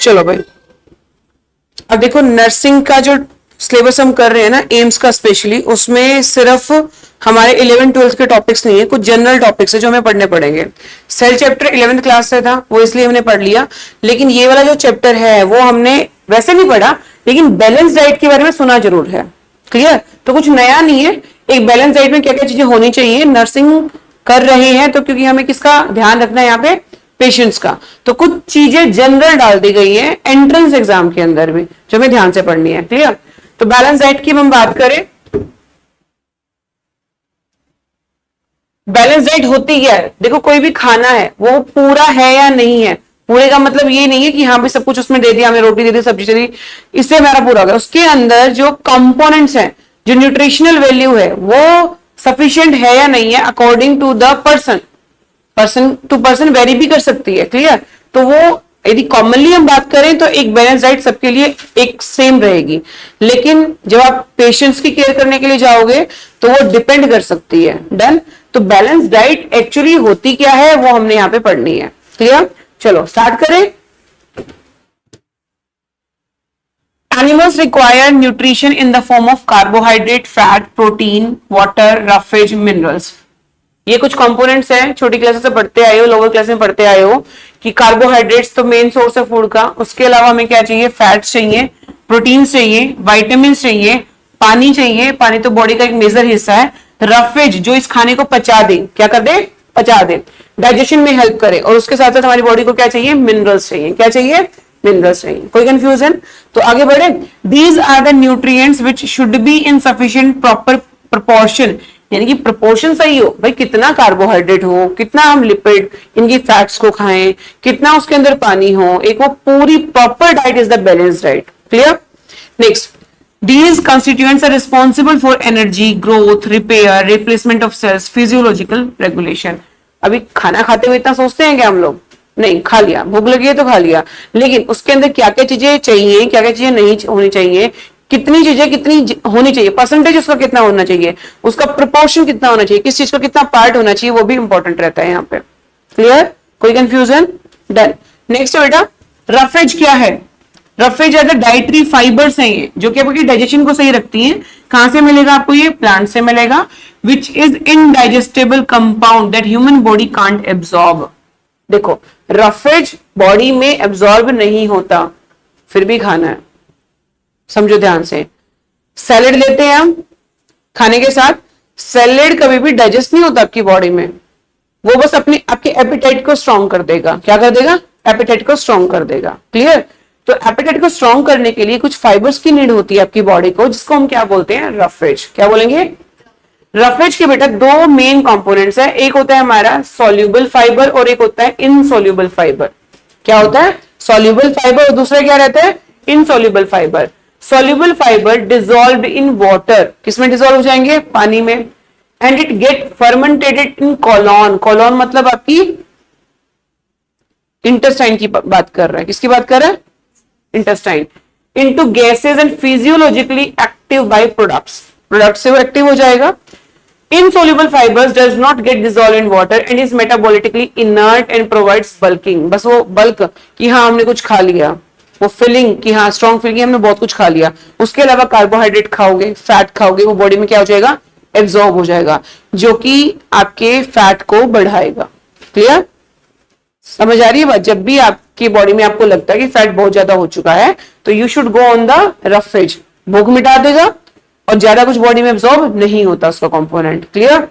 चलो भाई, अब देखो नर्सिंग का जो सिलेबस हम कर रहे हैं ना एम्स का स्पेशली, उसमें सिर्फ हमारे 11th-12th के टॉपिक्स नहीं है, कुछ जनरल टॉपिक्स है जो हमें पढ़ने पड़ेंगे। सेल चैप्टर 11th क्लास से था, वो इसलिए हमने पढ़ लिया, लेकिन ये वाला जो चैप्टर है वो हमने वैसे नहीं पढ़ा, लेकिन बैलेंस डाइट के बारे में सुना जरूर है। क्लियर? तो कुछ नया नहीं है। एक बैलेंस डाइट में क्या क्या चीजें होनी चाहिए, नर्सिंग कर रहे हैं तो क्योंकि हमें किसका ध्यान रखना है यहाँ पे, पेशेंट्स का, तो कुछ चीजें जनरल डाल दी गई है एंट्रेंस एग्जाम के अंदर भी जो हमें ध्यान से पढ़नी है। क्लियर? तो बैलेंस डाइट की हम बात करें, बैलेंस डाइट होती क्या है? देखो कोई भी खाना है वो पूरा है या नहीं है, पूरे का मतलब ये नहीं है कि हाँ भी सब कुछ उसमें दे दिया, हमें रोटी दे दी, सब्जी दे दी, इससे हमारा पूरा हो गया। उसके अंदर जो कंपोनेंट्स हैं, जो न्यूट्रिशनल वैल्यू है, वो सफिशिएंट है या नहीं है according to the person, person to person vary भी कर सकती है। क्लियर? तो वो यदि कॉमनली हम बात करें तो एक बैलेंस डाइट सबके लिए एक सेम रहेगी, लेकिन जब आप पेशेंट्स की केयर करने के लिए जाओगे तो वो डिपेंड कर सकती है। डन? तो बैलेंस डाइट एक्चुअली होती क्या है वो हमने यहाँ पे पढ़नी है। क्लियर? चलो स्टार्ट करें। Animals require nutrition in the form of carbohydrate, fat, protein, water, roughage, minerals. ये कुछ कंपोनेंट्स हैं, छोटी क्लासेस से पढ़ते आए हो, लोअर क्लास में पढ़ते आए हो कि कार्बोहाइड्रेट्स तो मेन सोर्स है फूड का, उसके अलावा हमें क्या चाहिए, फैट्स चाहिए, प्रोटीन्स चाहिए, विटामिन चाहिए, पानी चाहिए, पानी तो बॉडी का एक मेजर हिस्सा है, रफेज जो इस खाने को पचा दे, क्या कर दे, पचा दे, डाइजेशन में हेल्प करे, और उसके साथ साथ हमारी बॉडी को क्या चाहिए, मिनरल्स चाहिए। क्या चाहिए? मिनरल्स चाहिए। कोई कंफ्यूजन? तो आगे बढ़े। These are the nutrients which should be in sufficient proper proportion, यानी कि प्रोपोर्शन सही हो भाई, कितना कार्बोहाइड्रेट हो, कितना हम लिपिड इनकी फैट्स को खाएं, कितना उसके अंदर पानी हो, एक वो पूरी proper diet is the balance diet. Clear? Next, these constituents are responsible for energy, growth, repair, replacement of cells, physiological regulation. अभी खाना खाते हुए इतना सोचते हैं क्या हम लोग? नहीं, खा लिया, भूख लगी है तो खा लिया, लेकिन उसके अंदर क्या क्या चीजें चाहिए, क्या क्या चीजें नहीं होनी चाहिए, कितनी चीजें कितनी होनी चाहिए, परसेंटेज उसका कितना होना चाहिए, उसका प्रोपोर्शन कितना होना चाहिए, किस चीज का कितना पार्ट होना चाहिए, वो भी इंपॉर्टेंट रहता है यहाँ पे। क्लियर? कोई कंफ्यूजन? डन। नेक्स्ट है बेटा, रफेज क्या है? रफेज है डाइटरी फाइबर्स हैं ये, जो कि आपकी डाइजेशन को सही रखती हैं। कहां से मिलेगा आपको? ये प्लांट से मिलेगा। Which is indigestible compound that human body can't absorb. देखो रफेज बॉडी में एब्जॉर्ब नहीं होता, फिर भी खाना है, समझो ध्यान से। सैलेड लेते हैं हम खाने के साथ, सैलेड कभी भी डाइजेस्ट नहीं होता आपकी बॉडी में, वो बस अपने आपके एपिटाइट को स्ट्रॉन्ग कर देगा। क्या कर देगा? एपिटाइट को स्ट्रॉन्ग कर देगा। क्लियर? तो एपिटाइट को स्ट्रॉन्ग करने के लिए कुछ फाइबर्स की नीड होती है आपकी बॉडी को, जिसको हम क्या बोलते हैं? रफेज। क्या बोलेंगे? रफेज के बेटा दो मेन कंपोनेंट्स है, एक होता है हमारा सॉल्यूबल फाइबर और एक होता है इनसॉल्यूबल फाइबर। क्या होता है? सॉल्यूबल फाइबर और दूसरा क्या रहता है? Insoluble fibre. Soluble fibre dissolve in water, किसमें डिसॉल्व हो जाएंगे? पानी में। And it get fermentated in colon. Colon मतलब आपकी इंटेस्टाइन की बात कर रहा है। किसकी बात कर रहा है? Intestine. Into gases and physiologically active by products, product से वो एक्टिव हो जाएगा। Insoluble fibers does not get dissolved in water and is metabolically inert and provides bulking. बस वो बल्क कि हाँ हमने कुछ खा लिया, वो फिलिंग कि हाँ स्ट्रॉन्ग फीलिंग हमने बहुत कुछ खा लिया। उसके अलावा कार्बोहाइड्रेट खाओगे, फैट खाओगे, वो बॉडी में क्या हो जाएगा? एब्जॉर्ब हो जाएगा, जो कि आपके फैट को बढ़ाएगा। क्लियर? समझ आ रही है बात? जब भी आपकी बॉडी में आपको लगता है कि फैट बहुत ज्यादा हो चुका है तो you should go on the roughage, भूख मिटा देगा और ज्यादा कुछ बॉडी में एब्जॉर्ब नहीं होता उसका component. Clear?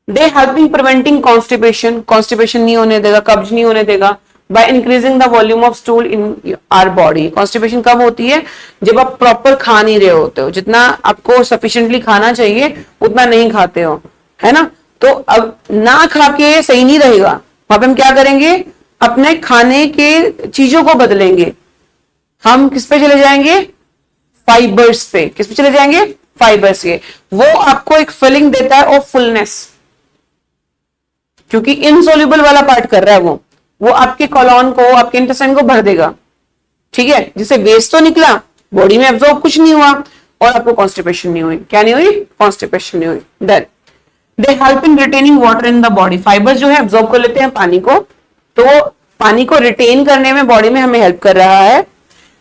They help in preventing constipation, constipation नहीं होने देगा, कब्ज नहीं होने देगा, by increasing the volume of stool in our body. Constipation कब होती है? जब आप प्रॉपर खा नहीं रहे होते हो, जितना आपको सफिशिएंटली खाना चाहिए उतना नहीं खाते हो, है ना? तो अब ना खा के सही नहीं रहेगा, वहां पे हम क्या करेंगे? अपने खाने के चीजों को बदलेंगे। हम किस पे चले जाएंगे? फाइबर्स पे। किस पे चले जाएंगे? फाइबर्स के। वो आपको एक फिलिंग देता है और फुलनेस, क्योंकि इनसोल्यूबल वाला पार्ट कर रहा है वो आपके कॉलॉन को, आपके इंटेस्टाइन को भर देगा। ठीक है? जिससे वेस्ट तो निकला, बॉडी में एब्जॉर्ब कुछ नहीं हुआ और आपको कॉन्स्टिपेशन नहीं हुई। क्या नहीं हुई? कॉन्स्टिपेशन नहीं हुई। Done. They help in retaining water in the body. Fibres जो है एब्जॉर्ब कर लेते हैं पानी को, तो वो पानी को रिटेन करने में बॉडी में हमें हेल्प कर रहा है।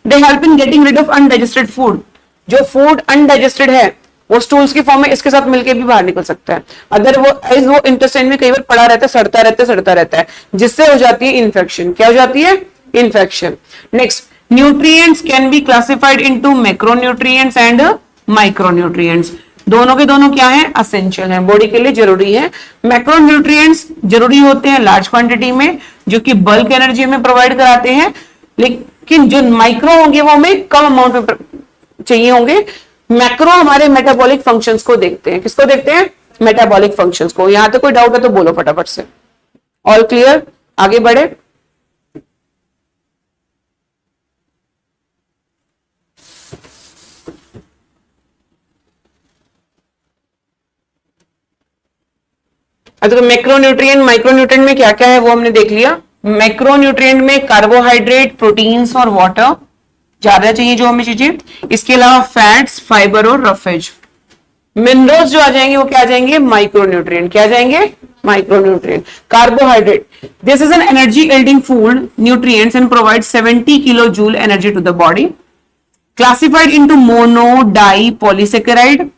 They help in getting rid of undigested food, जो फूड अनडाइजेस्टेड है वो स्टूल्स की फॉर्म में इसके साथ मिलकर भी बाहर निकल सकता है। अगर वो इंटेस्टाइन में कई बार पड़ा रहता है, सड़ता रहता है, जिससे हो जाती है इन्फेक्शन। क्या हो जाती है? Infection. Next, nutrients can be classified into macronutrients and micronutrients. दोनों के दोनों क्या है? असेंशियल है, बॉडी के लिए जरूरी है। मैक्रोन्यूट्रिएंट्स जरूरी होते हैं लार्ज क्वांटिटी में, जो कि बल्क एनर्जी हमें प्रोवाइड कराते हैं, लेकिन जो माइक्रो होंगे वो हमें कम अमाउंट में चाहिए होंगे। मैक्रो हमारे मेटाबॉलिक फंक्शंस को देखते हैं। किसको देखते हैं? मेटाबॉलिक फंक्शंस को। यहां तक कोई डाउट है तो बोलो फटाफट से। All clear? आगे बढ़े। तो मैक्रोन्यूट्रिएंट माइक्रोन्यूट्रिएंट में क्या क्या है वो हमने देख लिया। मैक्रोन्यूट्रिएंट में कार्बोहाइड्रेट, प्रोटीन्स और वाटर ज्यादा चाहिए जो हमें चीजें। इसके अलावा फैट्स, फाइबर और रफेज। मिनरल्स जो आ जाएंगे वो क्या आ जाएंगे? माइक्रोन्यूट्रिएंट। क्या जाएंगे? Micronutrient. Carbohydrate, this is an energy yielding food nutrients and provide 70 kilo joule energy to the body. Classified into mono, di, polysaccharide.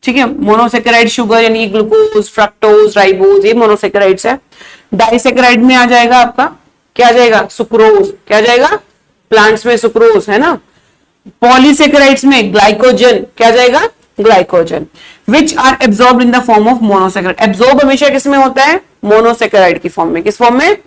ठीक है, मोनोसेकेराइड शुगर यानी ग्लूकोज, फ्रक्टोज, राइबोज, ये मोनोसेकेराइड्स है। डाइसेकेराइड में आ जाएगा आपका क्या आ जाएगा? सुक्रोज। क्या आ जाएगा? प्लांट्स में सुक्रोज है ना। पॉलीसेकेराइड्स में ग्लाइकोजन। क्या जाएगा? Glycogen. Which are absorb in the form of monosaccharide. Absorb हमेशा किस में होता है? मोनोसेकेराइड की फॉर्म में। किस फॉर्म में?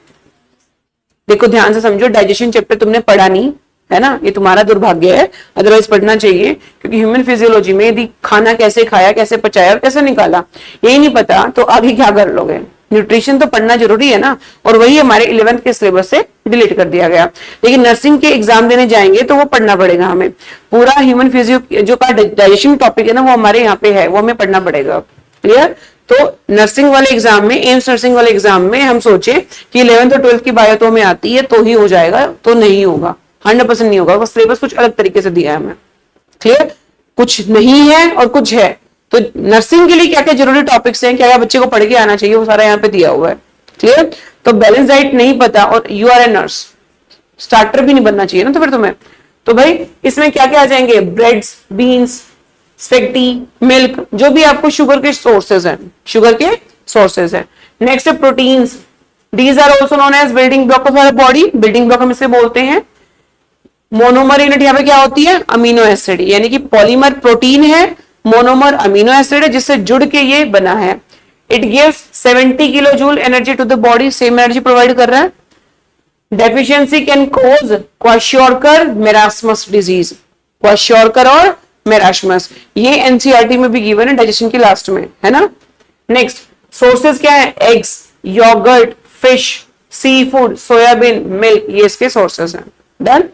देखो ध्यान से समझो, डाइजेशन चैप्टर तुमने पढ़ा नहीं है ना, ये तुम्हारा दुर्भाग्य है, अदरवाइज पढ़ना चाहिए। क्योंकि ह्यूमन फिजियोलॉजी में यदि खाना कैसे खाया, कैसे पचाया और कैसे निकाला यही नहीं पता तो आगे क्या कर लोगे? न्यूट्रिशन तो पढ़ना जरूरी है ना, और वही हमारे 11th के सिलेबस से डिलीट कर दिया गया। लेकिन नर्सिंग के एग्जाम देने जाएंगे तो वो पढ़ना पड़ेगा हमें। पूरा ह्यूमन फिजियो जो का डाइजेशन टॉपिक है ना वो हमारे यहाँ पे है, वो हमें पढ़ना पड़ेगा। क्लियर? तो नर्सिंग वाले एग्जाम में, एम्स नर्सिंग वाले एग्जाम में हम सोचे कि 11th और 12th की बायो तो हमें आती है तो ही हो जाएगा, तो नहीं होगा, 100% नहीं होगा। बस सिलेबस कुछ अलग तरीके से दिया है हमें। क्लियर? कुछ नहीं है और कुछ है। तो नर्सिंग के लिए क्या क्या जरूरी टॉपिक्स हैं, क्या क्या बच्चे को पढ़ के आना चाहिए, वो सारा यहाँ पे दिया हुआ है। क्लियर? तो बैलेंस डाइट नहीं पता और you are a nurse, starter भी नहीं बनना चाहिए ना तो फिर तुम्हें। तो भाई इसमें क्या क्या आ जाएंगे? ब्रेड्स, बीन्स, स्पेगेटी, मिल्क, जो भी आपको शुगर के सोर्सेज हैं, शुगर के सोर्सेज हैं। नेक्स्ट है proteins. These are also known as building block of our body. Building block हम इसे बोलते हैं। मोनोमर यूनिट यहाँ पे क्या होती है? अमीनो एसिड, यानी कि पॉलीमर प्रोटीन है, मोनोमर अमीनो एसिड है जिससे जुड़ के ये बना है। It gives 70 kilo joule energy to the body, same energy provide कर रहा है। Deficiency can cause kwashiorkor, marasmus disease. Kwashiorkor और मेरास्मस, ये एनसीईआरटी में भी गिवन है डाइजेशन की लास्ट में, है ना। नेक्स्ट सोर्सेज क्या है? Eggs, yogurt, fish, sea food, soybean, milk, ये इसके सोर्सेज हैं। डन।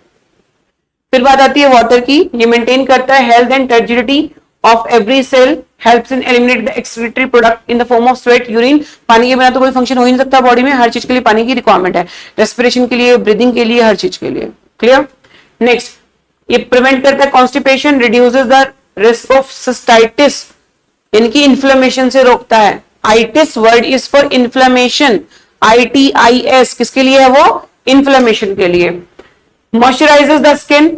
फिर बात आती है वाटर की। ये मेंटेन करता है health and turgidity of every cell, helps in eliminate the excretory product in the form of sweat, urine. पानी के बिना तो कोई फंक्शन हो ही नहीं सकता बॉडी में, हर चीज के लिए पानी की रिक्वायरमेंट है, रेस्पिरेशन के लिए, ब्रीदिंग के लिए, हर चीज के लिए। क्लियर? नेक्स्ट, ये प्रिवेंट करता है constipation, reduces the risk of cystitis, यानी कि इन्फ्लेमेशन से रोकता है। Itis word is for inflammation, ITIS किसके लिए है? वो इन्फ्लेमेशन के लिए। मॉइस्चराइजेस द स्किन,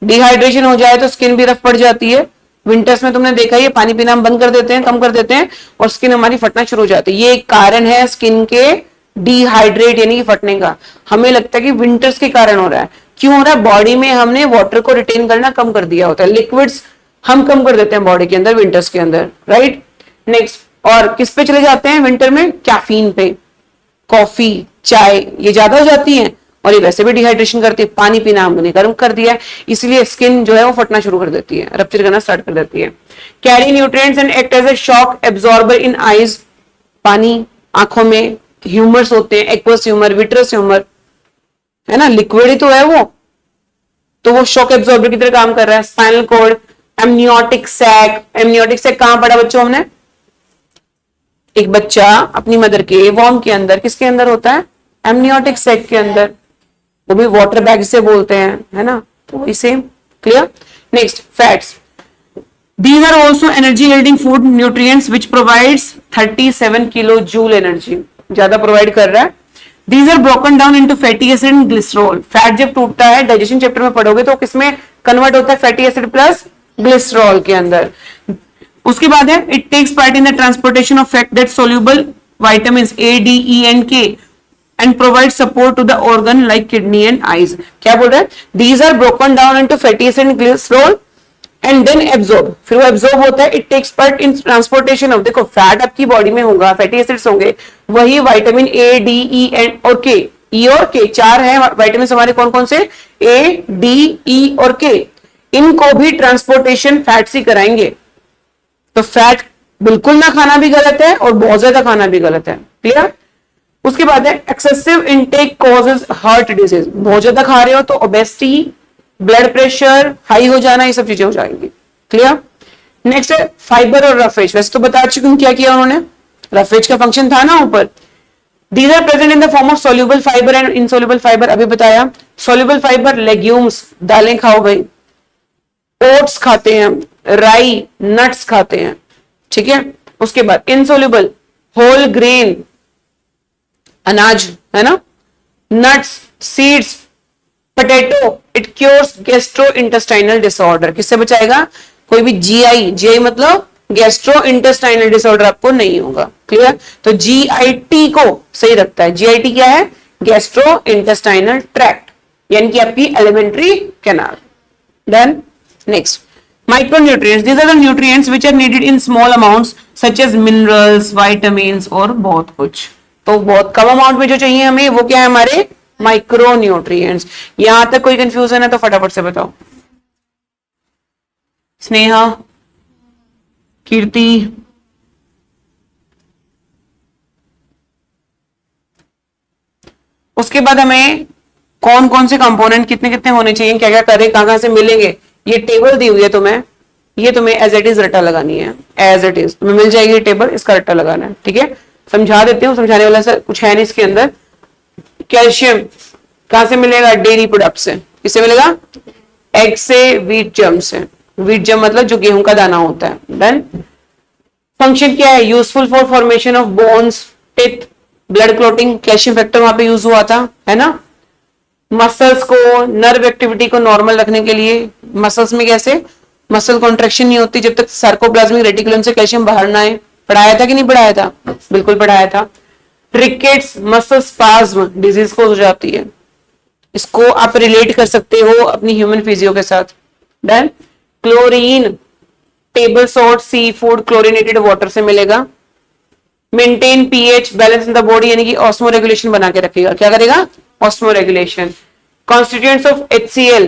डिहाइड्रेशन हो जाए तो स्किन भी रफ पड़ जाती है। विंटर्स में तुमने देखा ही है, पानी पीना हम बंद कर देते हैं, कम कर देते हैं और स्किन हमारी फटना शुरू हो जाती है। ये एक कारण है स्किन के डिहाइड्रेट यानी कि फटने का। हमें लगता है कि विंटर्स के कारण हो रहा है, क्यों हो रहा है? बॉडी में हमने वाटर को रिटेन करना कम कर दिया होता है, लिक्विड्स हम कम कर देते हैं बॉडी के अंदर विंटर्स के अंदर, राइट। नेक्स्ट, और किस पे चले जाते हैं विंटर में? कैफीन पे, कॉफी, चाय, ये ज्यादा हो जाती है और ये वैसे भी डिहाइड्रेशन करती है। पानी पीना हमने गर्म कर दिया है, इसलिए स्किन जो है वो फटना शुरू कर देती है, रप्चर करना स्टार्ट कर देती है। Carry nutrients and act as a shock absorber in eyes, पानी आंखों में, ह्यूमर्स होते हैं, एक्वस ह्यूमर, विट्रस ह्यूमर, है ना, लिक्विड ही तो है वो, तो वो शॉक एब्जॉर्बर की तरह काम कर रहा है। Spinal cord, amniotic sac. Amniotic sac कहां पढ़ा बच्चों हमने? एक बच्चा अपनी मदर के वॉर्म के अंदर, किसके अंदर होता है? एमनियोटिक सैक के अंदर, वो भी वाटर बैग से बोलते हैं, है ना, तो इसे। Clear? Next, fats. These are also energy yielding food nutrients which provides 37 kilo joule energy, ज्यादा प्रोवाइड कर रहा है। These are broken down into fatty acid and glycerol. Fat जब टूटता है, डाइजेशन चैप्टर में पढ़ोगे तो किसमें कन्वर्ट होता है? फैटी एसिड प्लस ग्लिसरॉल के अंदर। उसके बाद है it takes part in the transportation of fat that soluble vitamins A, D, E and K and provide support to the organ like kidney and eyes। क्या बोल रहा है? These are broken down into fatty acid and glycerol and then absorb। फिर वो absorb होता है, it takes part in transportation of, देखो fat आपकी बॉडी में होगा, फैटी एसिड्स होंगे, वही vitamin A, D, E and और K, E और K चार हैं विटामिन हमारे, कौन कौन से? A, D, E और K। इनको भी ट्रांसपोर्टेशन फैट से कराएंगे। तो फैट बिल्कुल ना खाना भी गलत है और बहुत ज्यादा खाना भी गलत है। क्लियर? उसके बाद है excessive intake causes heart disease. बहुत ज्यादा खा रहे हो तो ओबेसिटी, ब्लड प्रेशर हाई हो जाना, ये सब चीजें हो जाएंगी। क्लियर? नेक्स्ट है फाइबर और रफेज। वैसे तो बता चुकी हूं क्या किया उन्होंने, रफेज का फंक्शन था ना ऊपर। These are present in the form of soluble fiber and insoluble fiber, अभी बताया। soluble fiber लेग्यूम्स, दालें खाओ भाई, ओट्स खाते हैं, राई, नट्स खाते हैं, ठीक है। उसके बाद इनसोल्यूबल होल ग्रेन, अनाज है ना, nuts, seeds, potato, it cures gastro intestinal disorder. किससे बचाएगा? कोई भी जीआई, जीआई मतलब गैस्ट्रो इंटेस्टाइनल डिसऑर्डर आपको नहीं होगा। क्लियर? तो जीआईटी को सही रखता है। जीआईटी क्या है? गैस्ट्रो इंटेस्टाइनल ट्रैक्ट, यानी कि आपकी alimentary canal. Then next micronutrients, these are the nutrients which are needed in small amounts such as minerals, vitamins और बहुत कुछ। तो बहुत कम अमाउंट में जो चाहिए हमें वो क्या है? हमारे माइक्रोन्यूट्रिएंट्स। यहां तक कोई कंफ्यूजन है तो फटाफट से बताओ। स्नेहा, कीर्ति, उसके बाद हमें कौन कौन से कंपोनेंट कितने कितने होने चाहिए, क्या क्या करें, कहां से मिलेंगे, ये टेबल दी हुई है तुम्हें, ये तुम्हें एज इट इज रट्टा लगानी है। एज इट इज तुम्हें मिल जाएगी टेबल, इसका रट्टा लगाना है। ठीक है, समझा देती हूँ, समझाने वाला से कुछ है नहीं इसके अंदर। कैल्शियम कहां से मिलेगा? डेयरी प्रोडक्ट से। किससे मिलेगा? एग से, व्हीट जर्म से। व्हीट जर्म मतलब जो गेहूं का दाना होता है। देन फंक्शन क्या है? Useful for formation of bones, teeth, blood clotting, calcium factor वहां पे यूज हुआ था, है ना। मसल्स को, नर्व एक्टिविटी को नॉर्मल रखने के लिए। मसल्स में कैसे? मसल कॉन्ट्रेक्शन नहीं होती जब तक सार्कोप्लाज्मिक रेटिकुलम से कैल्शियम बाहर ना आए। पढ़ाया था कि नहीं पढ़ाया था? बिल्कुल पढ़ाया था। रिकेट्स, मसल स्पाज्म डिजीज को हो जाती है, इसको आप रिलेट कर सकते हो अपनी ह्यूमन फिजियो के साथ। Than chlorine, table salt, sea food, chlorinated water से मिलेगा। Maintain pH balance in the body, यानी कि ऑस्मो रेगुलेशन बना के रखेगा। क्या करेगा? Osmo regulation. Constituents of HCl,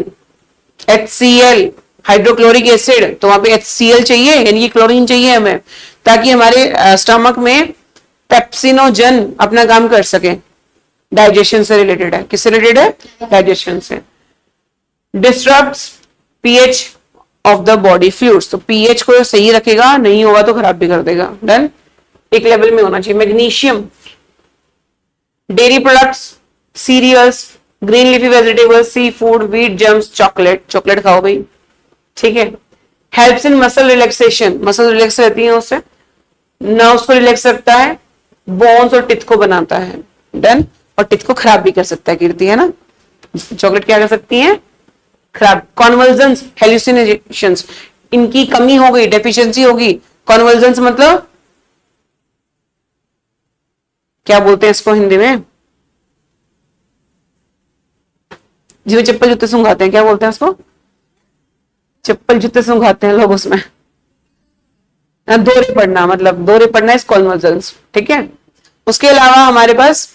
HCl hydrochloric acid, तो वहां पे HCl चाहिए, यानी कि क्लोरीन चाहिए हमें, ताकि हमारे स्टमक में पेप्सिनोजन अपना काम कर सके। डाइजेशन से रिलेटेड है। किससे रिलेटेड है? डाइजेशन से। Disturbs pH of the body fluids, तो पीएच को सही रखेगा, नहीं होगा तो खराब भी कर देगा। डन, एक लेवल में होना चाहिए। Magnesium, dairy products, cereals, green leafy vegetables, seafood, wheat germs, chocolate, chocolate खाओ भाई। ठीक है। Helps in muscle relaxation, muscle relax रहती है उससे, नर्व्स को रिलैक्स रखता है, बोन्स और टिथ को बनाता है। डन, और टिथ को खराब भी कर सकता है कीर्ति, है ना। चॉकलेट क्या कर सकती है? खराब। कॉन्वल्जन्स, हेलुसिनेशंस, इनकी कमी हो गई, डेफिशिएंसी होगी। कॉन्वल्जन्स मतलब क्या बोलते हैं इसको हिंदी में? जिसमें चप्पल जूते सुंघाते हैं, क्या बोलते हैं उसको? चप्पल जूते सुंघाते हैं लोग उसमें। दौरे पड़ना, मतलब दौरे पड़ना इस कॉन्वल्जन्स। ठीक है। उसके अलावा हमारे पास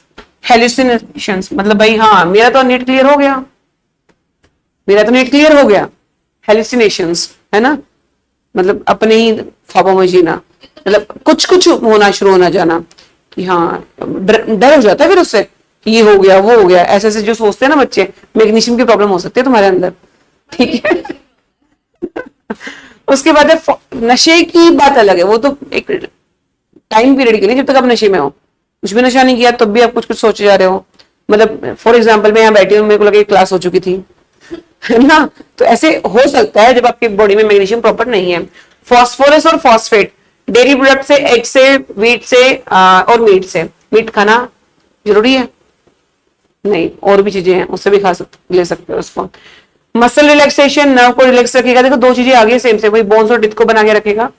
हेलुसिनेशंस, मतलब भाई हाँ मेरा तो नेट क्लियर हो गया, मेरा तो नेट क्लियर हो गया। हेलुसिनेशंस है ना, मतलब अपने ही ख्वाबों में जीना, मतलब कुछ कुछ होना शुरू होना जाना कि हाँ डर हो जाता है फिर उससे कि ये हो गया वो हो गया, ऐसे ऐसे जो सोचते हैं ना बच्चे। मैग्नीशियम की प्रॉब्लम हो सकती है तुम्हारे अंदर। ठीक है। उसके बाद नशे की बात अलग है, वो तो एक टाइम पीरियड के लिए, जब तक आप नशे में हो। कुछ भी नशा नहीं किया तब भी आप कुछ कुछ सोचे जा रहे हो। मतलब फॉर एग्जाम्पल मैं यहाँ बैठी हूँ, मेरे को लगा क्लास हो चुकी थी, है ना। तो ऐसे हो सकता है जब आपकी बॉडी में मैग्नीशियम प्रॉपर नहीं है। फॉस्फोरस और फॉस्फेट, डेयरी प्रोडक्ट से, एग से, व्हीट से और मीट से। मीट खाना जरूरी है, नहीं, और भी चीजें हैं, उससे भी खा सकते, ले सकते हो उसको। मसल रिलैक्सेशन, नर्व को रिलैक्स रखेगा। देखो दो चीजें आगे सेम से, वही बोन्स और डिस्क को बना के रखेगा।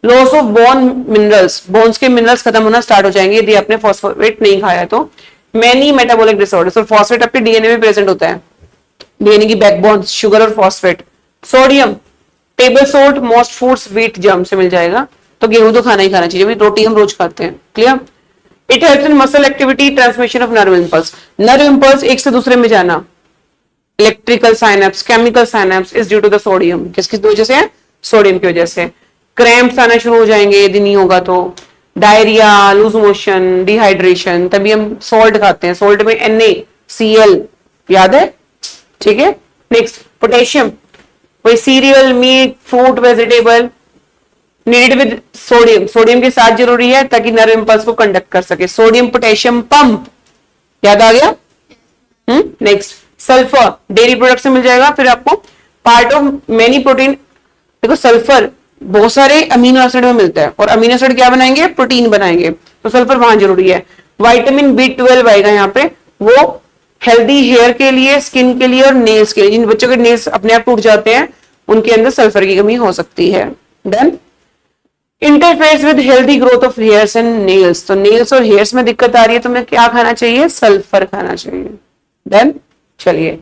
Loss of bone minerals, bones के मिनरल्स खत्म होना स्टार्ट हो जाएंगे यदि आपने फॉस्फेट नहीं खाया तो। मैनी मेटाबॉलिक डिसऑर्डर्स, और फॉस्फेट आपके डीएनए में प्रेजेंट होता है, डीएनए की बैकबोन शुगर और phosphate. Sodium, table salt most foods wheat germ से मिल जाएगा, तो गेहूं तो खाना ही खाना चाहिए, रोटी हम रोज खाते हैं। Clear. It helps in muscle activity, transmission of nerve impulse, nerve impulse एक से दूसरे में जाना। Electrical synapse, chemical synapse is due to the sodium, किसकी वजह से है? सोडियम की वजह से। क्रैम्प्स आना शुरू हो जाएंगे यदि नहीं होगा तो। डायरिया, लूज मोशन, डिहाइड्रेशन, तभी हम सॉल्ट खाते हैं, सॉल्ट में NaCl याद है, ठीक है। नेक्स्ट पोटेशियम, वही cereal, meat, fruit, vegetable needed with sodium, sodium के साथ जरूरी है ताकि नर्व इंपल्स को कंडक्ट कर सके। सोडियम पोटेशियम पंप, याद आ गया। नेक्स्ट सल्फर, डेयरी प्रोडक्ट से मिल जाएगा। फिर आपको पार्ट ऑफ मेनी प्रोटीन, देखो सल्फर बहुत सारे अमीनो एसिड में मिलता है, और अमीनो एसिड क्या बनाएंगे? प्रोटीन बनाएंगे, तो सल्फर वहां जरूरी है। विटामिन B12 आएगा यहाँ पे, वो हेल्दी हेयर के लिए, स्किन के लिए और नेल्स के लिए। जिन बच्चों के नेल्स अपने आप टूट जाते हैं उनके अंदर सल्फर की कमी हो सकती है। Done. Interferes with healthy growth of hairs and nails, तो नेल्स और हेयर्स में दिक्कत आ रही है तो हमें क्या खाना चाहिए? सल्फर खाना चाहिए। डन। चलिए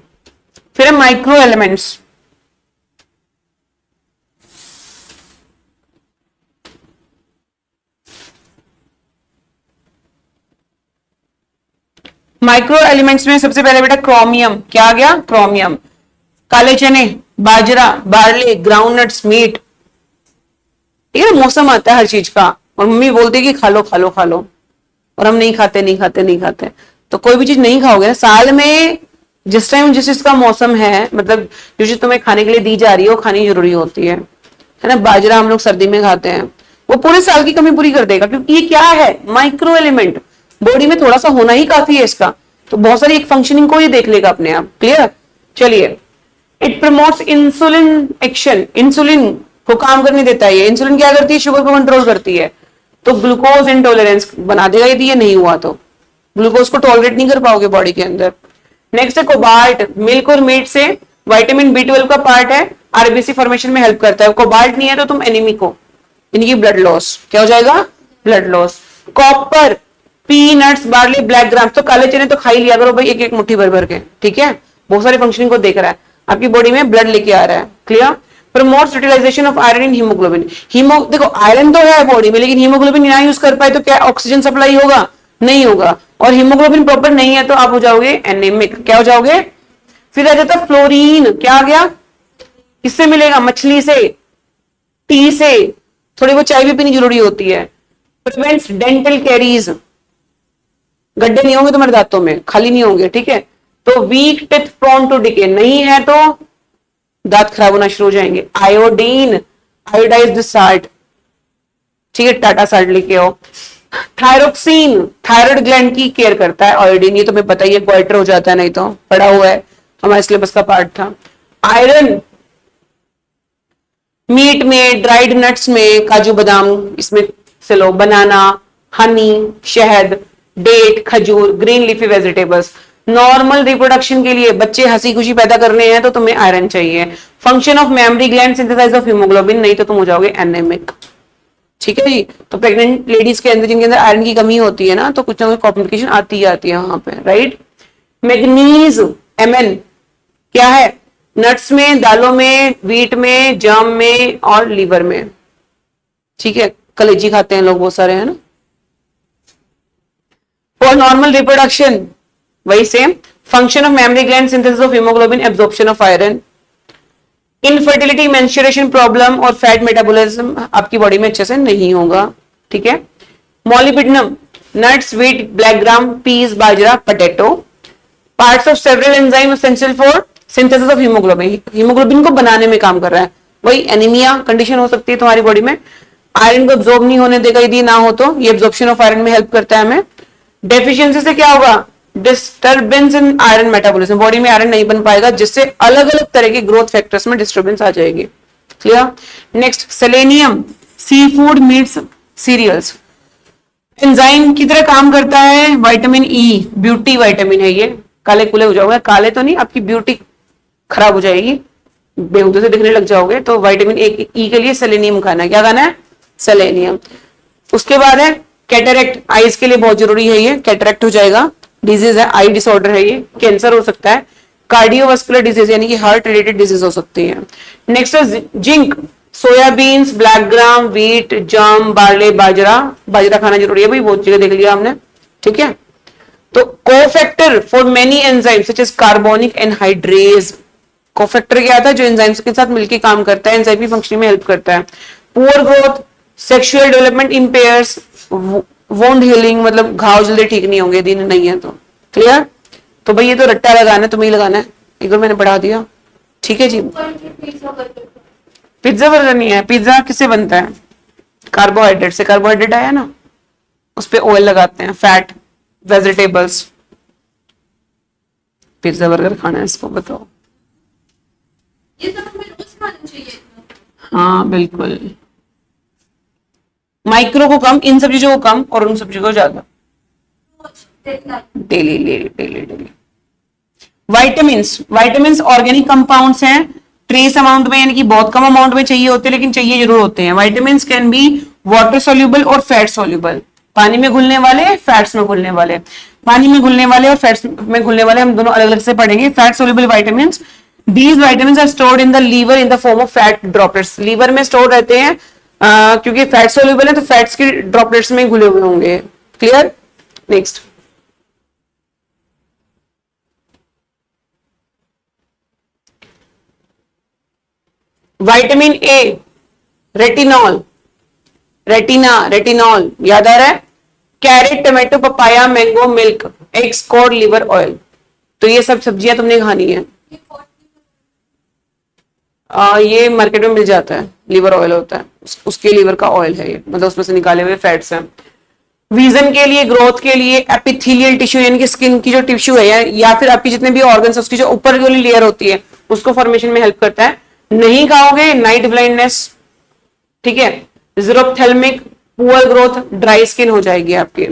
फिर माइक्रो एलिमेंट्स, माइक्रो एलिमेंट्स में सबसे पहले बेटा क्रोमियम, क्या आ गया? क्रोमियम। काले चने, बाजरा, बार्ले, ग्राउंडनट्स, मीट। ठीक है, मौसम आता है हर चीज का, और मम्मी बोलती है कि खा लो खा लो खा लो, और हम नहीं खाते नहीं खाते नहीं खाते। तो कोई भी चीज नहीं खाओगे ना साल में, जिस टाइम जिस चीज का मौसम है, मतलब जो चीज तुम्हें खाने के लिए दी जा रही है वो खानी जरूरी होती है ना। बाजरा हम लोग सर्दी में खाते हैं, वो पूरे साल की कमी पूरी कर देगा, क्योंकि ये क्या है? माइक्रो एलिमेंट, बॉडी में थोड़ा सा होना ही काफी है इसका, तो बहुत सारी एक फंक्शनिंग को ये देख लेगा अपने आप। क्लियर। चलिए, it promotes insulin action, insulin को काम करने देता है। ये इंसुलिन क्या करती है? शुगर को कंट्रोल करती है, तो ग्लूकोज इंटॉलरेंस बना देगा यदि ये नहीं हुआ तो। ग्लूकोज को टॉलरेट नहीं कर पाओगे बॉडी के अंदर। नेक्स्ट है कोबाल्ट, मिल्क और मीट से विटामिन B12 का पार्ट है, आरबीसी फॉर्मेशन में हेल्प करता है। कोबाल्ट नहीं है तो तुम एनीमिक हो, इनकी ब्लड लॉस, क्या हो जाएगा? Blood loss. Copper, peanuts, barley, black gram, तो काले चने तो खा ही लिया करो भाई, एक एक मुट्ठी भर भर के, ठीक है। बहुत सारी फंक्शनिंग को देख रहा है, आपकी बॉडी में ब्लड लेके आ रहा है। Clear. Promotes utilization of iron in hemoglobin, देखो आयरन तो है बॉडी में, लेकिन हीमोग्लोबिन ना यूज कर पाए तो क्या ऑक्सीजन सप्लाई होगा? नहीं होगा। और हीमोग्लोबिन प्रॉपर नहीं है तो आप हो जाओगे एनीमिक। क्या हो जाओगे? फिर आ जाता फ्लोरीन, क्या आ गया? किससे मिलेगा? मछली से, टी से, थोड़ी बहुत चाय भी पीनी जरूरी होती है। प्रिवेंट्स डेंटल कैरीज, गड्ढे नहीं होंगे तुम्हारे दांतों में, खाली नहीं होंगे, ठीक है। तो weak teeth prone to decay, नहीं है तो दांत खराब होना शुरू हो जाएंगे। आयोडीन, आयोडाइज्ड साल्ट, ठीक है, टाटा साल्ट लेके आओ। थायरोक्सिन, थायराइड ग्लैंड की केयर करता है। आयोडीन, ये तुम्हें पता ही है, क्वाइटर हो जाता है, नहीं तो पड़ा हुआ है, हमारे सिलेबस का पार्ट था। आयरन मीट में, ड्राइड नट्स में, काजू बादाम इसमें से लो, बनाना, हनी, शहद, डेट, खजूर, green leafy vegetables. Normal reproduction के लिए, बच्चे हंसी खुशी पैदा करने हैं तो तुम्हें आयरन चाहिए। Function of memory gland, synthesize of hemoglobin, नहीं तो तुम हो जाओगे एनेमिक। ठीक है जी। तो प्रेग्नेंट लेडीज के अंदर, जिनके अंदर आयरन की कमी होती है ना, तो कुछ ना कुछ कॉम्प्लिकेशन आती ही आती है वहां पे, राइट। मैग्नीज, Mn क्या है? नट्स में, दालों में, व्हीट में, जर्म में और लीवर में, ठीक है। कलेजी खाते हैं लोग बहुत सारे, है ना। फॉर नॉर्मल रिप्रोडक्शन वही same, function of memory gland, synthesis of hemoglobin, absorption of iron. Infertility, menstruation problem और फैट मेटाबॉलिज्म आपकी बॉडी में अच्छे से नहीं होगा, ठीक है। Molybdenum, nuts, wheat, black gram, peas, बाजरा, potato. Parts of several enzyme essential for synthesis of hemoglobin, hemoglobin को बनाने में काम कर रहा है। वही एनीमिया कंडीशन हो सकती है तुम्हारी बॉडी में, आयरन को एब्जॉर्ब नहीं होने देगा यदि ना हो तो, ये एब्जॉर्प्शन ऑफ आयरन में हेल्प करता है हमें। डेफिशिएंसी से क्या होगा? Disturbance in iron metabolism, body में आयरन नहीं बन पाएगा, जिससे अलग अलग तरह के ग्रोथ फैक्टर्स में डिस्टर्बेंस आ जाएगी। Clear. Next selenium, sea food, meets, serials, enzyme की तरह काम करता है। विटामिन ई, ब्यूटी विटामिन है ये, काले कुले हो जाओगे, काले तो नहीं, आपकी ब्यूटी खराब हो जाएगी, बेहुदे से दिखने लग जाओगे। तो विटामिन ए ई के लिए सेलेनियम खाना है। क्या खाना है? सेलेनियम। उसके बाद है कैटरेक्ट, आईज के लिए बहुत जरूरी है ये, कैटरेक्ट हो जाएगा, डिजीज है, आई डिसऑर्डर है ये, कैंसर हो सकता है, कार्डियोवास्कुलर डिजीज यानी कि हार्ट रिलेटेड डिजीज हो सकती है। नेक्स्ट है zinc, soya beans, black gram, wheat, जम, बार्ले, बाजरा, बाजरा खाना जरूरी है भाई, बहुत जगह देख लिया हमने, ठीक है। तो cofactor for many enzymes such as carbonic anhydrase, cofactor क्या था? जो एंजाइम्स के साथ मिलकर काम करता है, एंजाइमी फंक्शनिंग में हेल्प करता है। Poor growth, sexual development impairs, wound healing, मतलब घाव जल्दी ठीक नहीं होंगे दिन नहीं है तो। क्लियर? तो भाई ये तो रट्टा लगाना है, तुम्हें ही लगाना है, एक बार मैंने बढ़ा दिया, ठीक है जी। पिज्जा बर्गर नहीं है, पिज्जा किससे बनता है? कार्बोहाइड्रेट से, कार्बोहाइड्रेट आया ना, उस पर ऑयल लगाते हैं, फैट, वेजिटेबल्स। पिज्जा बर्गर खाना है इसको, बताओ। ये सब हमें रोज खाना चाहिए। हाँ बिल्कुल, माइक्रो को कम, इन सब चीजों को कम और उन सब चीजों को ज्यादा, daily daily daily daily. Vitamins, vitamins organic compounds हैं, ट्रेस अमाउंट में यानी कि बहुत कम अमाउंट में चाहिए होते हैं, लेकिन चाहिए जरूर होते हैं। Vitamins can be water soluble और फैट सोल्यूबल, पानी में घुलने वाले, फैट्स में घुलने वाले। पानी में घुलने वाले और फैट्स में घुलने वाले हम दोनों अलग अलग से पढ़ेंगे। Fat soluble vitamins, these vitamins are stored in the liver in the form of fat droplets, liver में स्टोर रहते हैं, क्योंकि फैट सोल्यूबल है तो फैट्स की ड्रॉपलेट्स में घुले हुए होंगे। Clear? Next, vitamin A, retinol, retina, retinol याद आ रहा है? Carrot, tomato, papaya, mango, milk, eggs, cod, liver oil, तो ये सब सब्जियां तुमने खानी है। ये मार्केट में मिल जाता है, लिवर ऑयल होता है, उसके लिवर का ऑयल है ये, मतलब उसमें से निकाले हुए फैट्स हैं। विजन के लिए, ग्रोथ के लिए, एपिथेलियल टिश्यू यानी कि स्किन की जो टिश्यू है या फिर आपकी जितने भी ऑर्गन्स, उसकी जो ऊपर वाली लेयर होती है उसको फॉर्मेशन में हेल्प करता है। नहीं खाओगे, नाइट ब्लाइंडनेस, ठीक है, जीरोप्थेल्मिक, पुअर ग्रोथ, ड्राई स्किन हो जाएगी आपकी।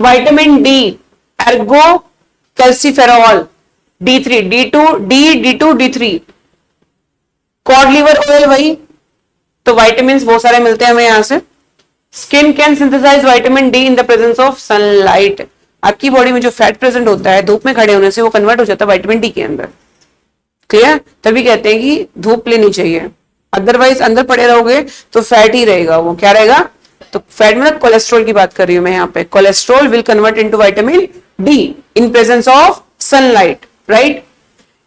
Vitamin D, Ergo calciferol, D3, D2, D3, code liver oil भाई, तो विटामिन बहुत सारे मिलते हैं हमें यहां से। Skin can synthesize vitamin D in the presence of sunlight, आपकी बॉडी में जो फैट प्रेजेंट होता है धूप में खड़े होने से वो कन्वर्ट हो जाता है विटामिन डी के अंदर। क्लियर? तभी कहते हैं कि धूप लेनी चाहिए, अदरवाइज अंदर पड़े रहोगे तो फैट ही रहेगा, वो क्या रहेगा? तो फैट मतलब कोलेस्ट्रॉल की बात कर रही हूं मैं यहाँ पे, cholesterol will convert into vitamin D in presence of sunlight, right?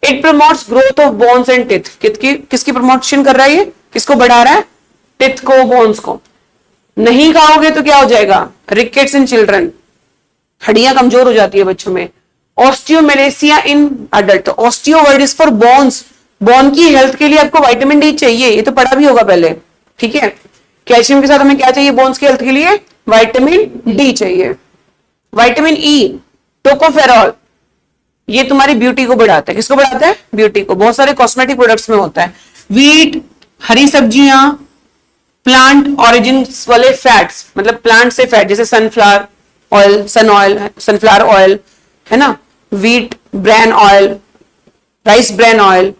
It promotes growth of bones and teeth, किसकी प्रमोशन कर रहा है ये? किसको बढ़ा रहा है? टिथ को, बोन्स को। नहीं खाओगे तो क्या हो जाएगा? रिकेट्स इन चिल्ड्रन, हड्डियां कमजोर हो जाती है बच्चों में। Osteomalacia in adult, osteo word is for bones, bone की हेल्थ के लिए आपको विटामिन डी चाहिए, ये तो पढ़ा भी होगा पहले, ठीक है। कैल्शियम के साथ हमें क्या चाहिए बोन्स की हेल्थ के लिए? विटामिन डी चाहिए। विटामिन ई, टोकोफेरॉल, ये तुम्हारी ब्यूटी को बढ़ाता है, किसको बढ़ाता है? ब्यूटी को, बहुत सारे कॉस्मेटिक प्रोडक्ट्स में होता है। व्हीट, हरी सब्जियां, प्लांट ऑरिजिन वाले फैट्स, मतलब प्लांट से फैट, जैसे सनफ्लावर ऑयल, सनफ्लावर ऑयल है ना, wheat bran oil, rice bran oil,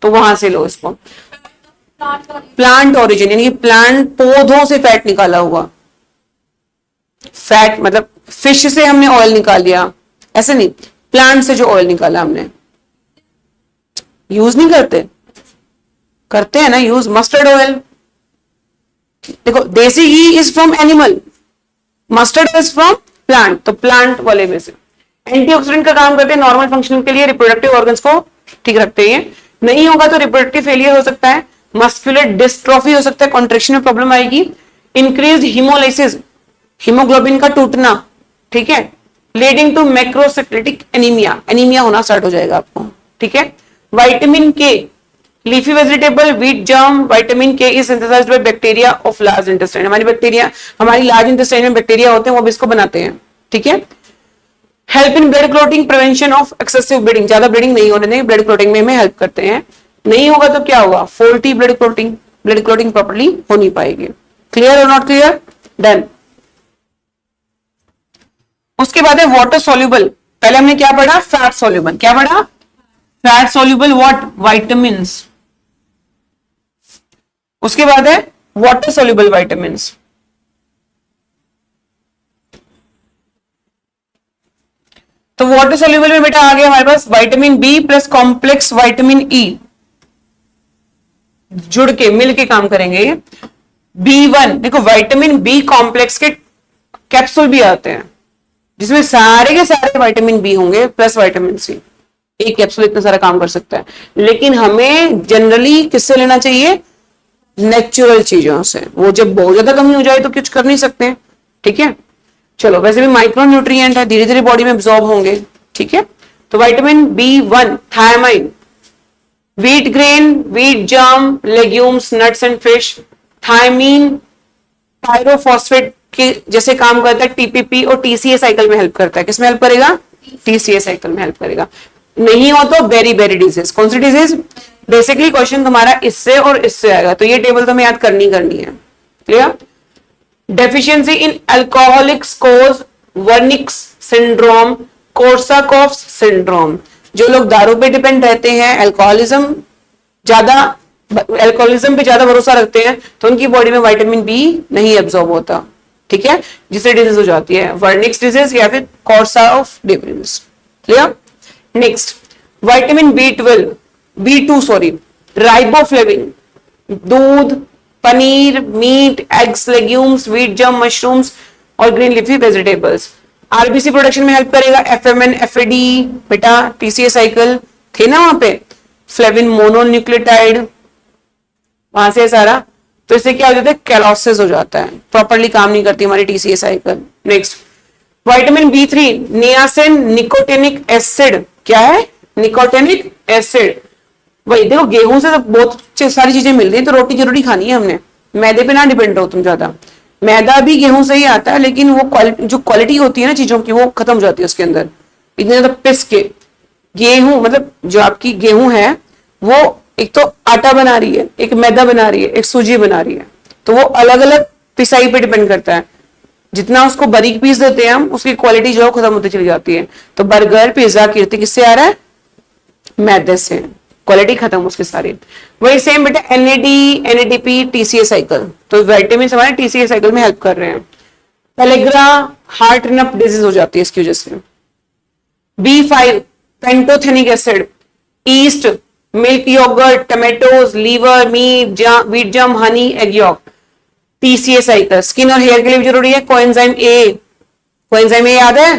तो वहां से लो इसको। प्लांट ओरिजिन यानी कि प्लांट, पौधों से फैट निकाला हुआ, फैट मतलब फिश से हमने ऑयल निकाल लिया, ऐसे नहीं, प्लांट से जो ऑयल निकाला हमने, यूज नहीं करते, करते हैं ना यूज, मस्टर्ड ऑयल। देखो, desi ghee is from animal, mustard is from plant, तो प्लांट वाले में से। एंटीऑक्सीडेंट का काम करते हैं नॉर्मल फंक्शनिंग के लिए, रिप्रोडक्टिव ऑर्गन्स को ठीक रखते हैं। नहीं होगा तो रिप्रोडक्टिव फेलियर हो सकता है, मस्कुलर डिस्ट्रॉफी हो सकता है, कॉन्ट्रेक्शन में प्रॉब्लम आएगी, इंक्रीज हीमोलाइसिस, हीमोग्लोबिन का टूटना, ठीक है, leading to macrocytic anaemia, anaemia होना स्टार्ट हो जाएगा आपको, ठीक है। Vitamin K, leafy vegetable, wheat germ, vitamin K is synthesised by bacteria of large intestine, हमारी लार्ज इंटेस्टाइन में बैक्टीरिया होते हैं, वो भी इसको बनाते हैं, ठीक है। Help in blood clotting, prevention of excessive bleeding, ज्यादा ब्लीडिंग नहीं होने देंगे, ब्लड क्लॉटिंग में हमें हेल्प करते हैं। नहीं होगा तो क्या होगा? फॉल्टी ब्लड क्लॉटिंग प्रॉपर्ली हो नहीं पाएगी। क्लियर और नॉट क्लियर? डन। उसके बाद है वाटर सोल्यूबल पहले हमने क्या पढ़ा, फैट सोल्यूबल, क्या पढ़ा, फैट सोल्यूबल व्हाट, विटामिन। उसके बाद है वाटर सोल्यूबल विटामिन। तो वाटर सोल्यूबल में बेटा आ गया हमारे पास vitamin B plus complex vitamin E, जुड़ के मिल के काम करेंगे ये। B1 देखो, विटामिन बी कॉम्प्लेक्स के कैप्सूल भी आते हैं जिसमें सारे के सारे विटामिन बी होंगे प्लस विटामिन सी। एक कैप्सूल इतना सारा काम कर सकता है, लेकिन हमें जनरली किससे लेना चाहिए, नेचुरल चीजों से। वो जब बहुत ज्यादा कमी हो जाए तो कुछ कर नहीं सकते, ठीक है। चलो, वैसे भी माइक्रो न्यूट्रिएंट है, धीरे धीरे बॉडी में एब्जॉर्ब होंगे, ठीक है। तो vitamin B1 thiamine, wheat grain, wheat germ, legumes, nuts and fish. Thiamine pyrophosphate के जैसे काम करता है, टीपीपी और टीसीए साइकिल में हेल्प करता है। किसमें हेल्प करेगा, टीसीए साइकिल में हेल्प करेगा। नहीं हो तो बेरी बेरी डिजीज, कौन सी डिजीज, बेसिकली क्वेश्चन तुम्हारा इससे और इससे आएगा, तो ये टेबल तुम्हें याद करनी है, clear. Deficiency in alcoholics cause Wernicke's syndrome, Korsakoff's syndrome. जो लोग दारू पे डिपेंड रहते हैं, अल्कोहलिज्म पे ज्यादा भरोसा रखते हैं, तो उनकी बॉडी में विटामिन बी नहीं एब्जॉर्ब होता, ठीक है, जिससे डिजीज हो जाती है, वर्निक्स डिजीज या फिर Korsakoff disease, clear. Next, vitamin B2 sorry, riboflavin, दूध, paneer, meat, eggs, legumes, wheat germ, mushrooms और green leafy vegetables. RBC production में हेल्प करेगा, एफएमएन, एफएडी, बेटा टीसीए साइकिल थे ना वहां पे, फ्लेविन मोनोन्यूक्लियोटाइड, वहां से सारा। तो इससे क्या हो जाता है, कैलोसिस हो जाता है, प्रॉपरली काम नहीं करती हमारी TCA cycle. Next, vitamin B3 niacin nicotinic acid, क्या है, निकोटिनिक एसिड। वही देखो, गेहूं से तो बहुत सारी चीजें मिल रही है, तो रोटी जरूरी खानी है हमने, मैदे पे ना डिपेंड रहो तुम ज्यादा। मैदा भी गेहूं से ही आता है, लेकिन वो जो क्वालिटी होती है ना चीजों की, वो खत्म हो जाती है उसके अंदर, इतने ज्यादा पिस के। गेहूं मतलब जो आपकी गेहूं है, वो एक तो आटा बना रही है, एक मैदा बना रही है, एक सूजी बना रही है, तो वो अलग अलग पिसाई पे डिपेंड करता है। जितना उसको बारीक पीस देते हैं हम, उसकी क्वालिटी जो खत्म होती चली जाती है। तो बर्गर, पिज्जा, कीर्ति किससे आ रहा है, मैदे से, क्वालिटी खत्म उसकी सारी। वही सेम बेटा एनएडी, एनएडीपी, टीसीए साइकिल, तो विटामिन हमारे टीसीए साइकिल में हेल्प कर रहे हैं। पेलेग्रा हार्ट नप डिजीज हो जाती है इसकी वजह से। B5 pantothenic acid, yeast, milk yogurt, tomatoes, liver, meat, wheat germ, honey, egg yolk, TCA cycle. Skin और हेयर के लिए भी जरूरी है कोएंजाइम ए, कोएंजाइम ए याद है,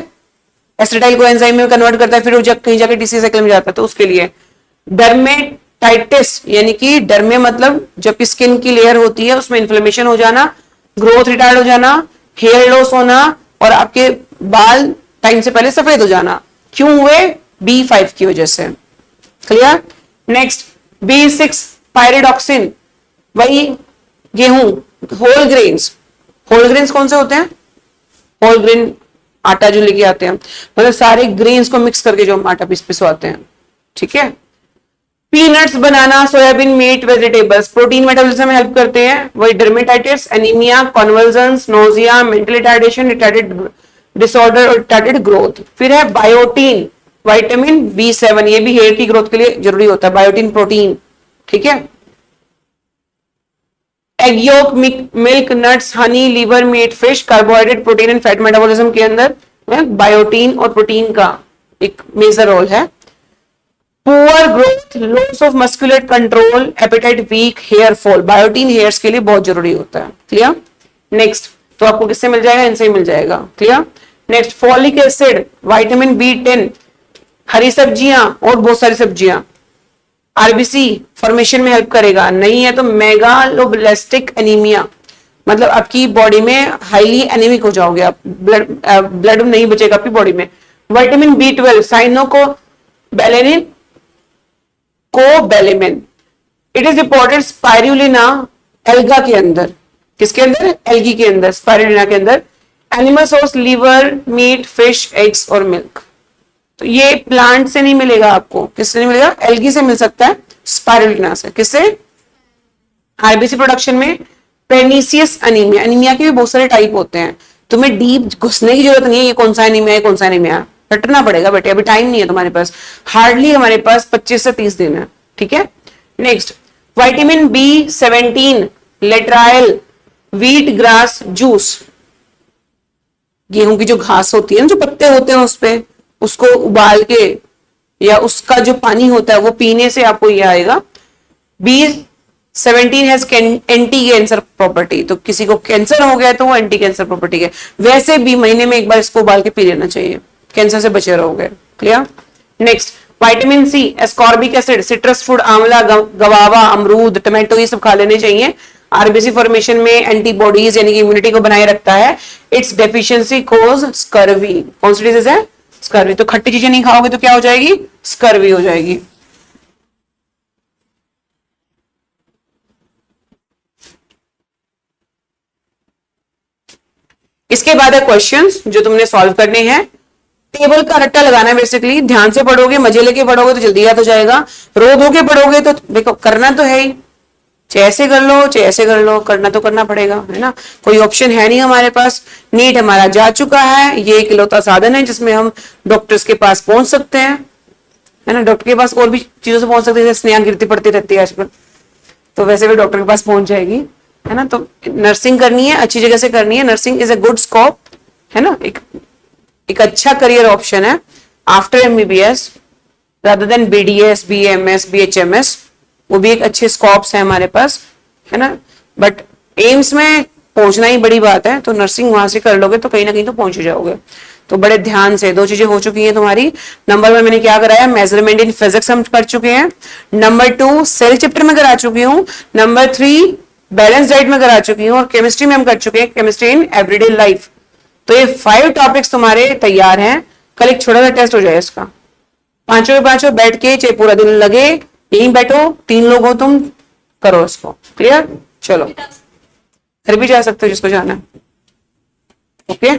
एसिटाइल कोएंजाइम में कन्वर्ट करता है, फिर वो कहीं जाके टीसीए साइकिल में जाता है, तो उसके लिए। डर्मेटाइटिस यानी कि डर्मे मतलब जब स्किन की लेयर होती है उसमें इन्फ्लेमेशन हो जाना, ग्रोथ रिटार्ड हो जाना, हेयर लॉस होना और आपके बाल टाइम से पहले सफेद हो जाना, क्यों हुए, B5 की वजह से, क्लियर। नेक्स्ट, B6 पायरिडॉक्सिन, वही गेहूं, होल ग्रेन्स, होल ग्रेन्स कौन से होते हैं, होल ग्रेन आटा जो लेके आते हैं, मतलब सारे ग्रेन्स को मिक्स करके जो हम आटा पिसवाते हैं, ठीक है। Peanuts, banana, soybean, meat, vegetables protein metabolism में हेल्प करते हैं, वही dermatitis, anaemia, convulsions, nausea, mental retardation, retarded disorder और रिटार्डेड ग्रोथ। फिर है बायोटीन, विटामिन B7, ये भी हेयर की ग्रोथ के लिए जरूरी होता है, बायोटीन प्रोटीन, ठीक है। Egg yolk, milk, nuts, honey, liver, meat, fish, carbohydrate, protein and fat metabolism के अंदर बायोटीन और प्रोटीन का एक मेजर रोल है। Poor growth, loss of muscular control, appetite weak, hair fall, biotin hairs के लिए बहुत जरूरी होता है, क्लियर। नेक्स्ट, तो आपको किससे मिल जाएगा, इनसे ही मिल जाएगा, clear. Next, folic acid, vitamin B10, हरी सब्जियां और बहुत सारी सब्जियां, आरबीसी फॉर्मेशन में हेल्प करेगा। नहीं है तो मेगालोब्लास्टिक एनीमिया, मतलब आपकी बॉडी में हाईली एनीमिक हो जाओगे आप, ब्लड नहीं बचेगा आपकी बॉडी में। Vitamin B12 cyanocobalamin, cobalamin, it is reported spirulina alga के अंदर, किसके अंदर, एल्गी के अंदर, स्पाइरुलिना के अंदर। Animal source, liver, meat, fish, eggs और मिल्क। तो ये प्लांट से नहीं मिलेगा आपको, किससे नहीं मिलेगा, एल्गी से मिल सकता है, स्पाइरुलिना से। किससे, आरबीसी प्रोडक्शन में। पेर्निसियस एनीमिया, एनीमिया के भी बहुत सारे टाइप होते हैं, तुम्हें डीप घुसने की जरूरत नहीं है, ये कौन सा एनीमिया है, कौन सा एनीमिया है, रटना पड़ेगा बेटे, अभी टाइम नहीं है तुम्हारे पास, हार्डली हमारे पास 25 से 30 दिन है, ठीक है। Next, vitamin B17 laetrile wheatgrass juice, गेहूं की जो घास होती है ना, जो पत्ते होते हैं उस पे, उसको उबाल के या उसका जो पानी होता है वो पीने से आपको ये आएगा। B17 has anti cancer property, तो किसी को कैंसर हो गया तो वो एंटी कैंसर प्रॉपर्टी है। वैसे भी महीने में एक बार इसको उबाल के पी लेना चाहिए, कैंसर से बचे रहोगे। Clear. Next, vitamin C, ascorbic acid, citrus food, amla, guava, अमरूद, टमाटो, ये सब खा लेने चाहिए। आरबीसी फॉर्मेशन में एंटीबॉडीज यानी कि इम्यूनिटी को बनाए रखता है। इट्स डेफिशिएंसी कॉज स्कर्वी, कौन सी डिजीज है? स्कर्वी। तो खट्टी चीजें नहीं खाओगे तो क्या हो जाएगी? स्कर्वी हो जाएगी। इसके बाद है क्वेश्चंस जो तुमने सॉल्व करने हैं। टेबल का रट्टा लगाना है बेसिकली, ध्यान से पढ़ोगे, मजे लेके पढ़ोगे तो जल्दी याद हो जाएगा। रो धो के पढ़ोगे तो देखो करना तो है ही, चाहे ऐसे कर लो चाहे ऐसे कर लो, करना तो करना पड़ेगा, है ना। कोई ऑप्शन है नहीं हमारे पास। नीट हमारा जा चुका है, ये एक इकलौता साधन है जिसमें हम डॉक्टर्स के पास पहुंच सकते हैं, है ना। डॉक्टर के पास और भी चीजों से पहुंच सकते हैं, जैसे स्नेहा गिरती पड़ती रहती है आजकल, तो वैसे भी डॉक्टर के पास पहुंच जाएगी, है ना। तो नर्सिंग करनी है, अच्छी जगह से करनी है। Nursing is a good scope, है ना, एक अच्छा करियर ऑप्शन है after MBBS rather than BDS, BMS, BHMS। वो भी एक अच्छे स्कोप्स है हमारे पास, है ना। बट एम्स में पहुंचना ही बड़ी बात है, तो नर्सिंग वहां से कर लोगे तो कहीं ना कहीं तो पहुंच ही जाओगे। तो बड़े ध्यान से, दो चीजें हो चुकी हैं तुम्हारी। नंबर 1 मैंने क्या कराया? मेजरमेंट इन फिजिक्स हम कर चुके हैं। नंबर 2 सेल चैप्टर में करा चुकी हूँ। नंबर 3 बैलेंस डाइट में करा चुकी हूँ। और केमिस्ट्री में हम कर चुके हैं केमिस्ट्री इन एवरीडे लाइफ। तो ये 5 टॉपिक्स तुम्हारे तैयार हैं। कल एक छोटा सा टेस्ट हो जाए इसका, पांचों के पांचों बैठ के, चाहे पूरा दिन लगे, यहीं बैठो, 3 लोग हो तुम, करो इसको। क्लियर? चलो घर भी जा सकते हो जिसको जाना है। ओके।